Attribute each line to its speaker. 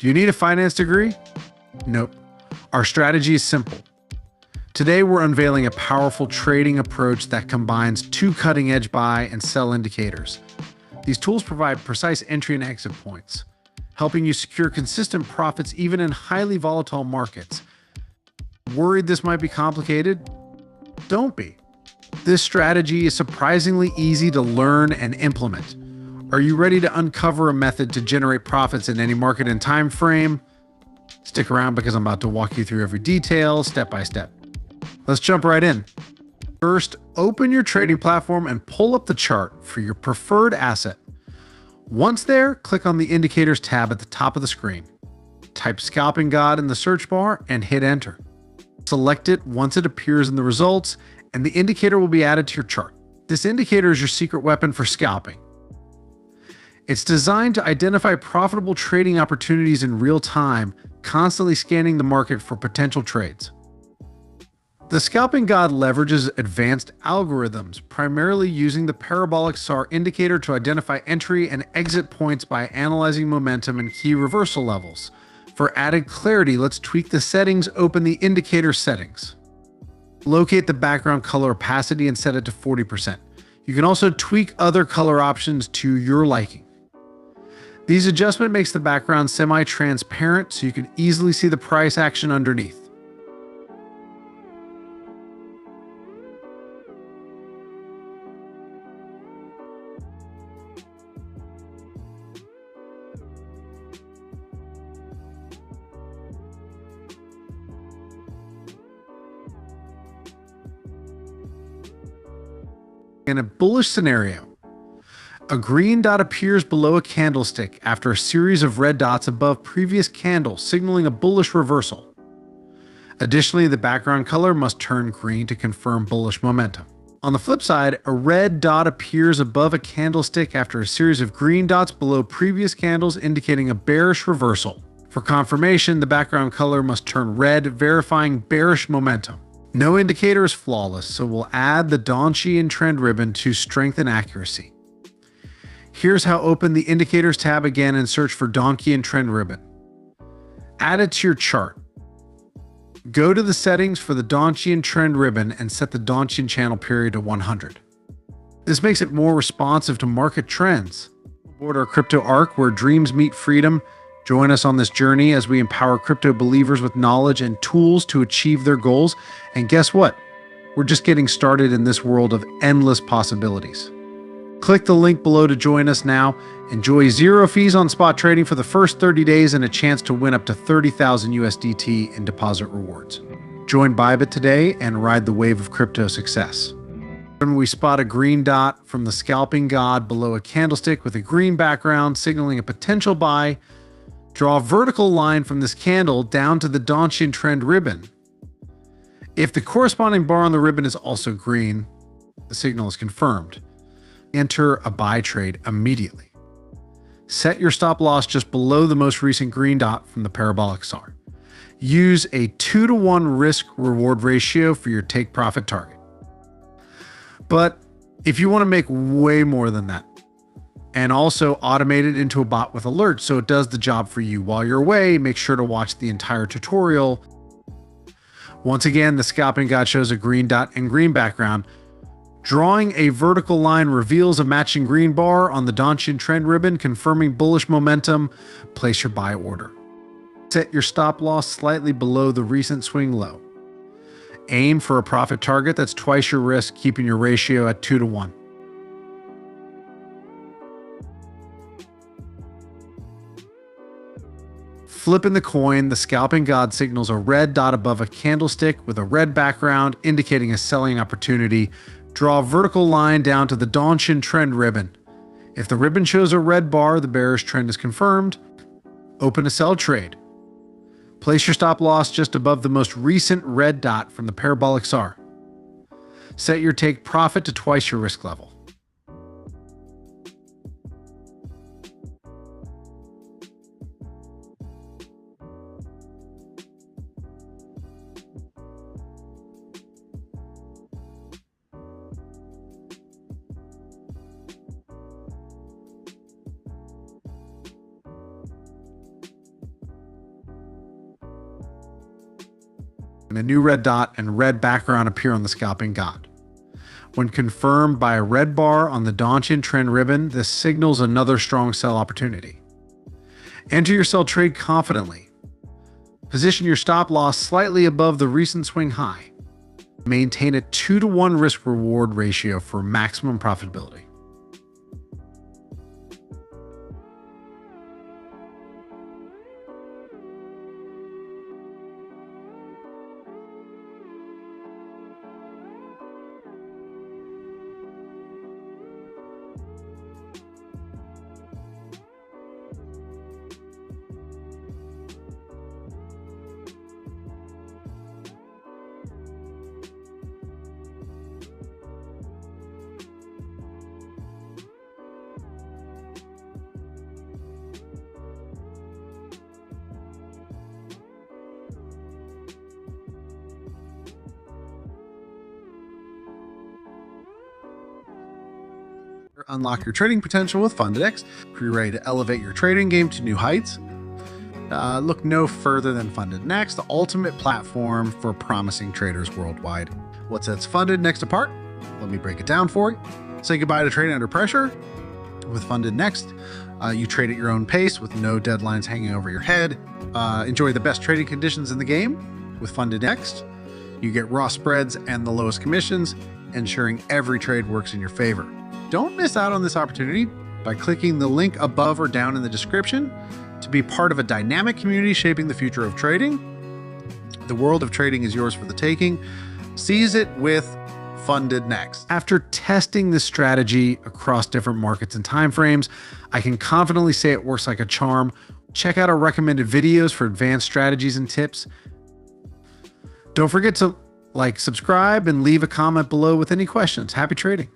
Speaker 1: Do you need a finance degree? Nope. Our strategy is simple. Today, we're unveiling a powerful trading approach that combines two cutting-edge buy and sell indicators. These tools provide precise entry and exit points, helping you secure consistent profits even in highly volatile markets. Worried this might be complicated? Don't be. This strategy is surprisingly easy to learn and implement. Are you ready to uncover a method to generate profits in any market and time frame? Stick around because I'm about to walk you through every detail step by step. Let's jump right in. First, open your trading platform and pull up the chart for your preferred asset. Once there, click on the Indicators tab at the top of the screen. Type Scalping God in the search bar and hit enter. Select it once it appears in the results, and the indicator will be added to your chart. This indicator is your secret weapon for scalping. It's designed to identify profitable trading opportunities in real time, constantly scanning the market for potential trades. The Scalping God leverages advanced algorithms, primarily using the parabolic SAR indicator to identify entry and exit points by analyzing momentum and key reversal levels. For added clarity, let's tweak the settings. Open the indicator settings. Locate the background color opacity and set it to 40%. You can also tweak other color options to your liking. These adjustment makes the background semi-transparent so you can easily see the price action underneath. In a bullish scenario, a green dot appears below a candlestick after a series of red dots above previous candles, signaling a bullish reversal. Additionally, the background color must turn green to confirm bullish momentum. On the flip side, a red dot appears above a candlestick after a series of green dots below previous candles, indicating a bearish reversal. For confirmation, the background color must turn red, verifying bearish momentum. No indicator is flawless, so we'll add the Donchian trend ribbon to strengthen accuracy. Here's how. Open the Indicators tab again and search for Donchian trend ribbon. Add it to your chart. Go to the settings for the Donchian trend ribbon and set the Donchian channel period to 100. This makes it more responsive to market trends. Aboard our crypto arc where dreams meet freedom. Join us on this journey as we empower crypto believers with knowledge and tools to achieve their goals. And guess what? We're just getting started in this world of endless possibilities. Click the link below to join us now. Enjoy 0 fees on spot trading for the first 30 days and a chance to win up to 30,000 USDT in deposit rewards. Join Bybit today and ride the wave of crypto success. When we spot a green dot from the Scalping God below a candlestick with a green background signaling a potential buy, draw a vertical line from this candle down to the Donchian trend ribbon. If the corresponding bar on the ribbon is also green, the signal is confirmed. Enter a buy trade immediately. Set your stop loss just below the most recent green dot from the parabolic SAR. Use a 2-to-1 risk-reward ratio for your take profit target. But if you want to make way more than that, and also automate it into a bot with alerts so it does the job for you while you're away, make sure to watch the entire tutorial. Once again, the Scalping God shows a green dot and green background. Drawing a vertical line reveals a matching green bar on the Donchian trend ribbon, confirming bullish momentum. Place your buy order. Set your stop loss slightly below the recent swing low. Aim for a profit target that's twice your risk, keeping your ratio at 2-to-1. Flipping the coin, the Scalping God signals a red dot above a candlestick with a red background, indicating a selling opportunity. Draw a vertical line down to the Donchian trend ribbon. If the ribbon shows a red bar, the bearish trend is confirmed. Open a sell trade. Place your stop loss just above the most recent red dot from the parabolic SAR. Set your take profit to twice your risk level. and a new red dot and red background appear on the scalping guide. When confirmed by a red bar on the Donchian trend ribbon, this signals another strong sell opportunity. Enter your sell trade confidently. Position your stop loss slightly above the recent swing high. Maintain a 2-to-1 risk-reward ratio for maximum profitability. Unlock your trading potential with FundedX. If you're ready to elevate your trading game to new heights, look no further than FundedNext, the ultimate platform for promising traders worldwide. What sets FundedNext apart? Let me break it down for you. Say goodbye to trading under pressure. With FundedNext, you trade at your own pace with no deadlines hanging over your head. Enjoy the best trading conditions in the game. With FundedNext, you get raw spreads and the lowest commissions, ensuring every trade works in your favor. Don't miss out on this opportunity by clicking the link above or down in the description to be part of a dynamic community shaping the future of trading. The world of trading is yours for the taking. Seize it with FundedNext. After testing this strategy across different markets and timeframes, I can confidently say it works like a charm. Check out our recommended videos for advanced strategies and tips. Don't forget to like, subscribe, and leave a comment below with any questions. Happy trading.